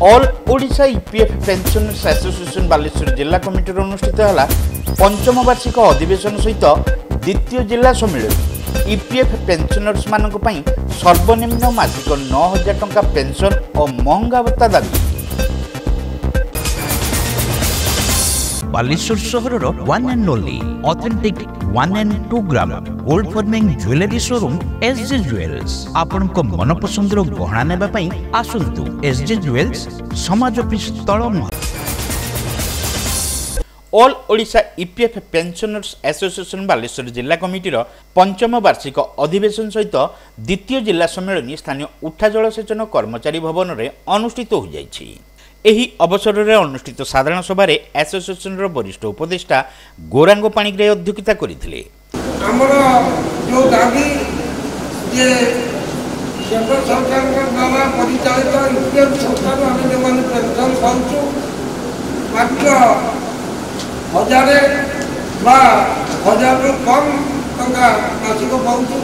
All Odisha EPF pensioners association Baleshwar जिला committee अनुष्ठित है पंचम वार्षिक अधिवेशन सहित द्वितीय जिला सम्मेलन। ईपीएफ पेंशनर्स मानक पई सर्वनिम्न मासिक 9,000 टंका पेंशन और महंगा भत्ता दाबी। बालेश्वर सहर one and only authentic 1 and 2 gram gold forming jewellery showroom SJ jewels. आपण को मन पसंद रो गहना नेबा पई आसंतु एसजे ज्वेल्स समाज ऑफिस तळम। All Odisha EPF pensioners association Baleshwar जिला कमिटीर पंचम वार्षिक अधिवेशन सहित द्वितीय जिला सम्मेलन स्थानीय उठा जलसेचन कर्मचारी भवन में अनुष्ठित हो जाइछि। एही अवसर में अनुष्ठित साधारण सभा एसोसिएशन वरिष्ठ उपदेष्टा गौरांग पाणिग्राही अध्यक्षता करथिले। हमर जो दाबी जे केंद्र सरकार द्वारा परिचालित यूपीएफ सरकार हम जो पेंशन पाउछु मात्र 1,000 रु कम टंका मासिक पाउछु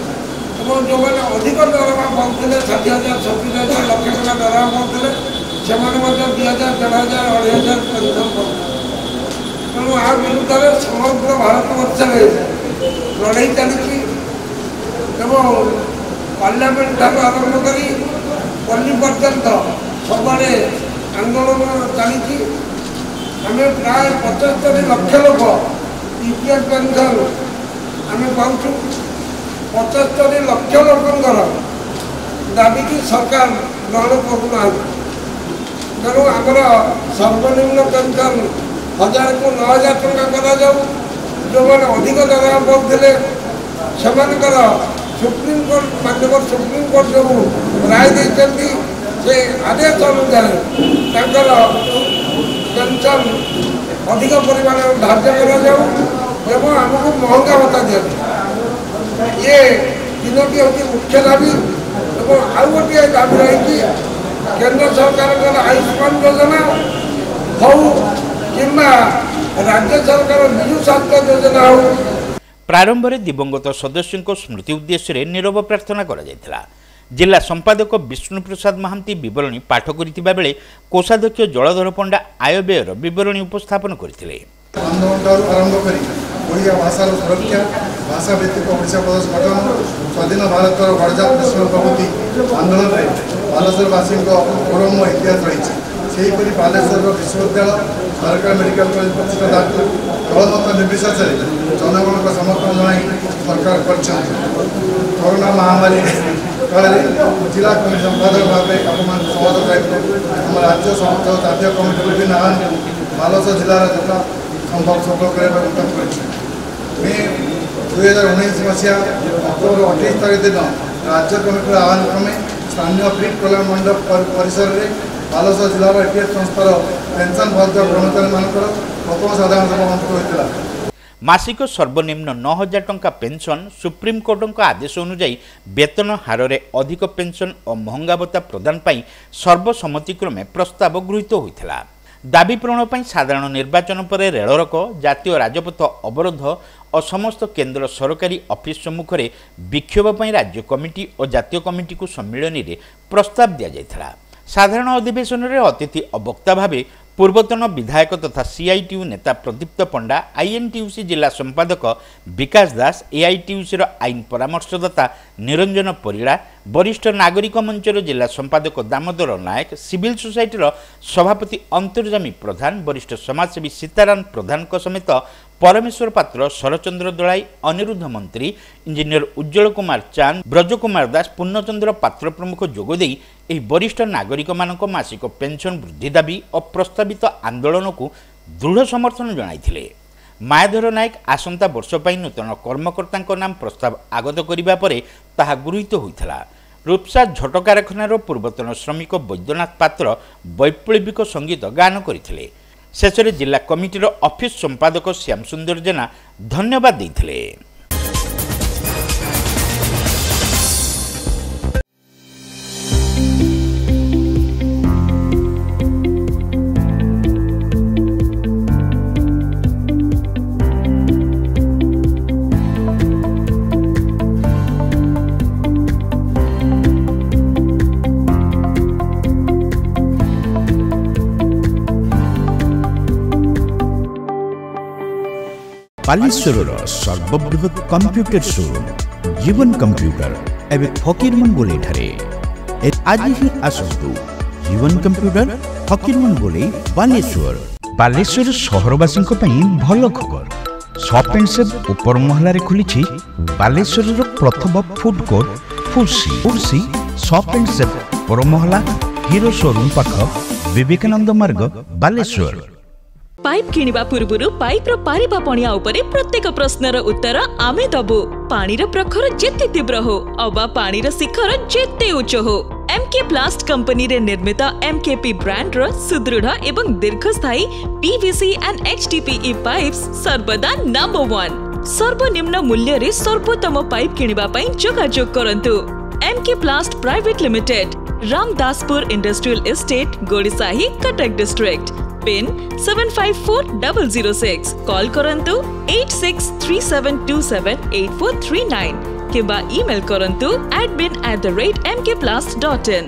और जो मैंने अधिक दरमा पाउथिले 60,000 70,000 लाख टका दरमा पाउथिले सेमाने मध्ये 2,000 3,000 2,500 पेंशन पाउछु। तेणु आ विरुद्ध में समग्र भारत वर्ष में लड़ाई चली पार्लियामेंट ठार आरंभ कर पल्ली पर्यंत सबे आंदोलन चली। आम प्राय 75 लाख लोक ईपीएफ पेंशन आम पाचु। 75 लाख लोकर दाबी की सरकार ग्रहण करूना। तेणु आमर सर्वनिम्न पेंशन 1,000 को 9,000 टंका करा जाऊ। जो मैंने अधिक दरमा पाते सुप्रीम कोर्ट मानव सुप्रीम कोर्ट जो राय देते से आदेश अनुसार पेंशन अधिक परिमाण धार्य करा आमको महंगा भत्ता दिया। ये तीनोटी हूँ मुख्य दाबी। आउ गोटे दाबी रही केंद्र सरकार आयुष्मान योजना हो कि राज्य सरकार विजु स्वास्थ्य योजना हो। प्रारंभ में दिवंगत सदस्यों स्मृति उद्देश्य नीरव प्रार्थना करा जायथिला। जिला संपादक विष्णु प्रसाद महांती विवरणी पाठ करथिबा बेले कोषाध्यक्ष जलधर पंडा आय व्ययर विवरणी उपस्थापन करथिले। आरंभ करी ओडिया भाषार सुरक्षा भाषा भित्तिक ओडिशा प्रदेश गठन स्वाधीन भारत गणजात नेशनल प्रगति आंदोलन में बालेश्वरवासी गौरवमय इतिहास रही। सेहीपरि बालेश्वर विश्वविद्यालय सरकार मेडिकल कॉलेज प्रतिष्ठा दायित्व दलमत निर्विशेष जनगण को समर्थन जन सरकार कर। कोरोना महामारी काल जिला कमिटी संपादक भाव समाज दायित्व आम राज्य समस्त जातीय कमिटी विभिन्न आह्वान बालेश्वर जिलार जता संभव सफल कर 2019 मसीहा अक्टोबर 28 तारीख दिन राज्य कमिटी आह्वान क्रमे स्थानीय प्रिंट कल्याण मंडप परिसर में बालेश्वर जिलार ईपीएफ संस्थार पेंशन भत्ता कर्मचारी मानकर प्रथम साधारण सभा अनुष्ठित होता। मासिक सर्वनिम्न 9,000 टंका पेंशन सुप्रीम कोर्ट आदेश अनुसार वेतन हार में अधिक पेंशन और महंगा भत्ता प्रदान पर सर्वसम्मतिक्रमे प्रस्ताव गृहीत होता। दाबी पूरण पर साधारण निर्वाचन पर रेलरोक जातीय राजपथ अवरोध और समस्त केंद्र सरकारी ऑफिस सम्मुख में विक्षोभ पर राज्य कमिटी और जातीय कमिटी को सम्मिलन में प्रस्ताव दि जाता। साधारण अधिवेशन में अतिथि वक्ता भाव पूर्वतन विधायक तथा सीआईटीयू नेता प्रदीप्त पंडा, आईएनटीयूसी जिला संपादक विकास दास, एआईटीयूसी आईन परामर्शदाता निरंजन परिड़ा, वरिष्ठ नागरिक मंचर जिला संपादक दामोदर नायक, सिविल सोसाइटी सभापति अंतर्जामी प्रधान, वरिष्ठ समाजसेवी सीताराम प्रधान समेत परमेश्वर पात्र, शरचंद्र दलाई, अनिरुद्ध मंत्री, इंजीनियर उज्जवल कुमार चांद, ब्रज कुमार दास, पूर्णचंद्र पात्र प्रमुख जोगदे एही वरिष्ठ नागरिक मानक मासिक पेंशन वृद्धि दाबी और प्रस्तावित आंदोलन को दृढ़ समर्थन जणाइथिले। मायाधर नायक आसंता वर्ष पर नूतन कर्मकर्ता नाम प्रस्ताव आगत करने पर ताहा गृहीत होइथिला। रूपसा झट कारखानार पूर्वतन श्रमिक वैद्यनाथ पात्र वैप्लविक संगीत गान करथिले। शेष में जिला कमिटीर ऑफिस संपादक श्याम सुंदर जेना धन्यवाद देथिले। बालेश्वर सर्वबृहत कंप्यूटर शोरूम जीवन कंप्यूटर एवं फकीरमन गोले ठारे आज ही आसतु जीवन कंप्यूटर फकीरमन गोले बालेश्वर। बालेश्वर सहरवासी भल खबर शॉप एंड सेव ऊपर महलार खुली बालेश्वर प्रथम फूड कोर्ट फुर्सी शॉप एंड सेव ऊपर महला हीरो शोरूम पाख विवेकानंद मार्ग बालेश्वर। पाइप किनिबा पूर्वरु पाइप रो पारिबा पणिया उपरे प्रत्येक प्रश्नर उत्तर आमे दबु। पानीर प्रखर जेते तीव्र हो अबा पानीर शिखर जेते उच्च हो एमके प्लास्ट कंपनी रे निर्मित एमकेपी ब्रांड रो सुदृढ़ एवं दीर्घस्थायी पीवीसी एंड एचडीपीई पाइप्स सर्वदा नंबर 1। सर्वनिम्न मूल्य रे सर्वोत्तम पाइप किनिबा पई जोगाजोग करंतु। MK plast private limited, Ramdaspur industrial estate, Gorisahi, Cuttack district. Pin 754006। Call करंतु 8637278439 किबा ईमेल करंतु admin@mkplast.in।